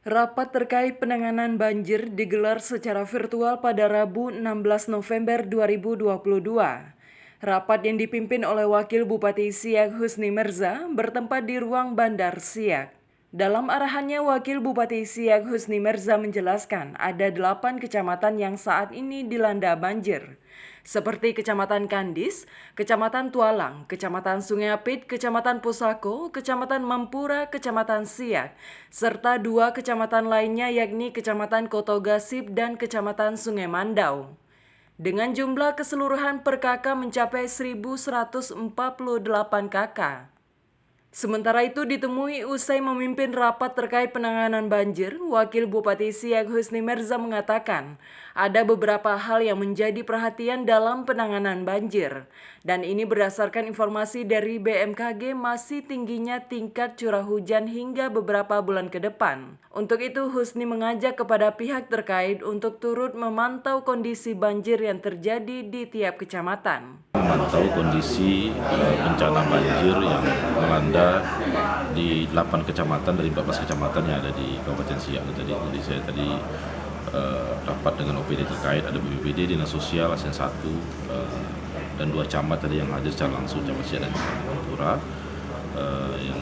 Rapat terkait penanganan banjir digelar secara virtual pada Rabu 16 November 2022. Rapat yang dipimpin oleh Wakil Bupati Siak Husni Mirza bertempat di ruang Bandar Siak. Dalam arahannya, Wakil Bupati Siak Husni Mirza menjelaskan ada 8 kecamatan yang saat ini dilanda banjir, seperti Kecamatan Kandis, Kecamatan Tualang, Kecamatan Sungai Apit, Kecamatan Pusako, Kecamatan Mampura, Kecamatan Siak, serta 2 kecamatan lainnya yakni Kecamatan Kotogasip dan Kecamatan Sungai Mandau. Dengan jumlah keseluruhan per KK mencapai 1.148 KK. Sementara itu ditemui usai memimpin rapat terkait penanganan banjir, Wakil Bupati Siak Husni Mirza mengatakan ada beberapa hal yang menjadi perhatian dalam penanganan banjir. Dan ini berdasarkan informasi dari BMKG masih tingginya tingkat curah hujan hingga beberapa bulan ke depan. Untuk itu Husni mengajak kepada pihak terkait untuk turut memantau kondisi banjir yang terjadi di tiap kecamatan. Memantau kondisi bencana banjir yang melanda di 8 kecamatan dari 14 kecamatan yang ada di Kabupaten Siak tadi. Jadi saya tadi rapat dengan OPD terkait, ada BPBD, Dinas Sosial, ASN 1, dan 2 camat tadi yang hadir secara langsung, Camat Siak dan Camat Mampura. Yang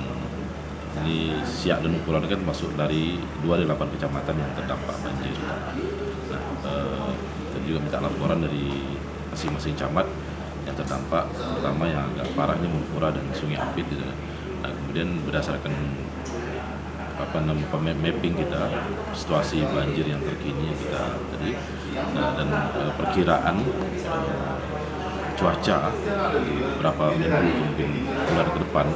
ini Siak dan Mampura kan masuk dari 2 dari 8 kecamatan yang terdampak banjir. Nah, kita juga minta laporan dari masing-masing camat yang terdampak, terutama yang agak parahnya Mampura dan Sungai Apit gitu. Nah, kemudian berdasarkan mapping kita situasi banjir yang terkini yang kita tadi dan perkiraan cuaca beberapa minggu mungkin bulan ke depan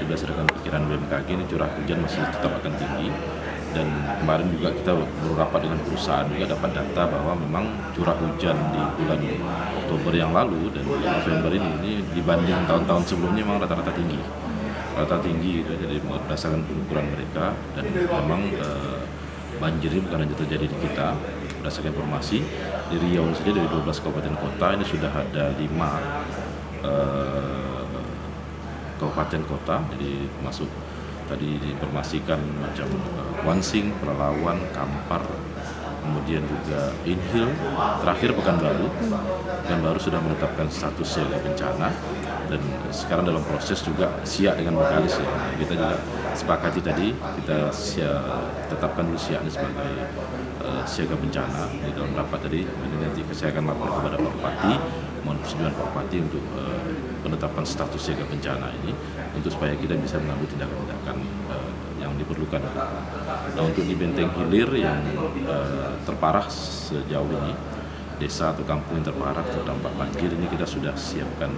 berdasarkan perkiraan BMKG ini curah hujan masih tetap akan tinggi. Dan kemarin juga kita berusaha dengan perusahaan juga dapat data bahwa memang curah hujan di bulan Oktober yang lalu dan bulan November ini dibanding tahun-tahun sebelumnya memang rata-rata tinggi. Gitu, jadi berdasarkan pengukuran mereka, dan memang banjir ini bukan hanya terjadi di kita. Berdasarkan informasi di Riau saja dari 12 kabupaten kota ini sudah ada 5 kabupaten kota, jadi masuk tadi diinformasikan macam Wansing, Pelalawan, Kampar, kemudian juga Inhil, terakhir Pekanbaru sudah menetapkan status siaga bencana, dan sekarang dalam proses juga Siak dengan Bekalis ya. Kita juga sepakati tadi kita tetapkan dulu Siak ini sebagai siaga bencana di dalam rapat tadi. Nanti saya akan lapor kepada Pak Bupati, mohon persetujuan Pak Bupati untuk penetapan status siaga bencana ini untuk supaya kita bisa mengambil tindakan-tindakan yang diperlukan. Nah, untuk di Benteng Hilir yang terparah sejauh ini, desa atau kampung yang terparah terdampak banjir ini kita sudah siapkan,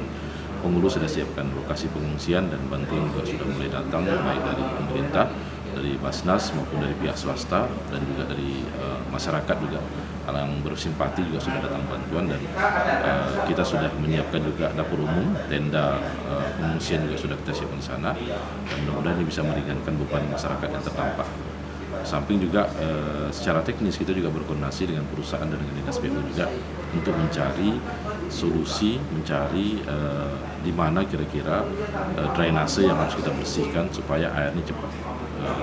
pengurus sudah siapkan lokasi pengungsian dan bantuan juga sudah mulai datang baik dari pemerintah, dari Basnas maupun dari pihak swasta, dan juga dari masyarakat juga yang bersimpati juga sudah datang bantuan, dan kita sudah menyiapkan juga dapur umum, tenda pengungsian juga sudah kita siapkan di sana, dan mudah-mudahan ini bisa meringankan beban masyarakat yang terdampak. Samping juga secara teknis kita juga berkoordinasi dengan perusahaan dan dengan dinas PU juga untuk mencari solusi, mencari di mana kira-kira drainase yang harus kita bersihkan supaya airnya cepat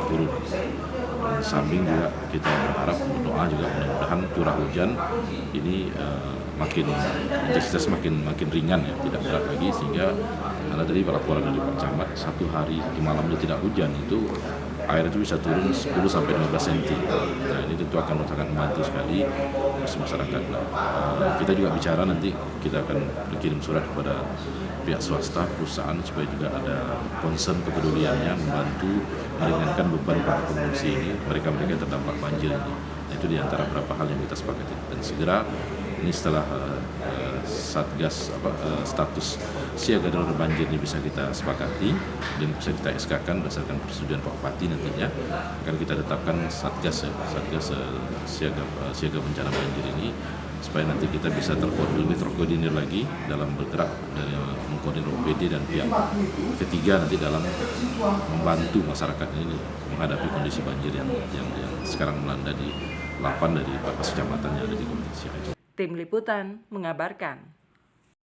turun. Samping juga kita berharap, berdoa juga mudah-mudahan curah hujan ini intensitas makin ringan ya, tidak berat lagi, sehingga karena tadi laporan dari Pak Camat 1 hari di malamnya tidak hujan itu air itu bisa turun 10 sampai 15 cm. Nah, ini tentu akan sangat membantu sekali masyarakat. Kita juga bicara, nanti kita akan berkirim surat kepada pihak swasta, perusahaan, supaya juga ada concern kepeduliannya membantu meringankan beban para pengungsi ini, mereka-mereka yang terdampak banjir ini. Nah, itu di antara beberapa hal yang kita sepakati. Dan segera ini setelah Satgas status siaga darurat banjir ini bisa kita sepakati dan bisa kita SK-kan berdasarkan persetujuan Pak Bupati, nantinya akan kita tetapkan Satgas siaga bencana banjir ini, supaya nanti kita bisa terkoordinir lagi dalam bergerak dari mengkoordinir OPD dan pihak ketiga nanti dalam membantu masyarakat ini menghadapi kondisi banjir yang sekarang melanda di 8 dari 14 kecamatan yang ada di Kabupaten Siak. Tim Liputan mengabarkan.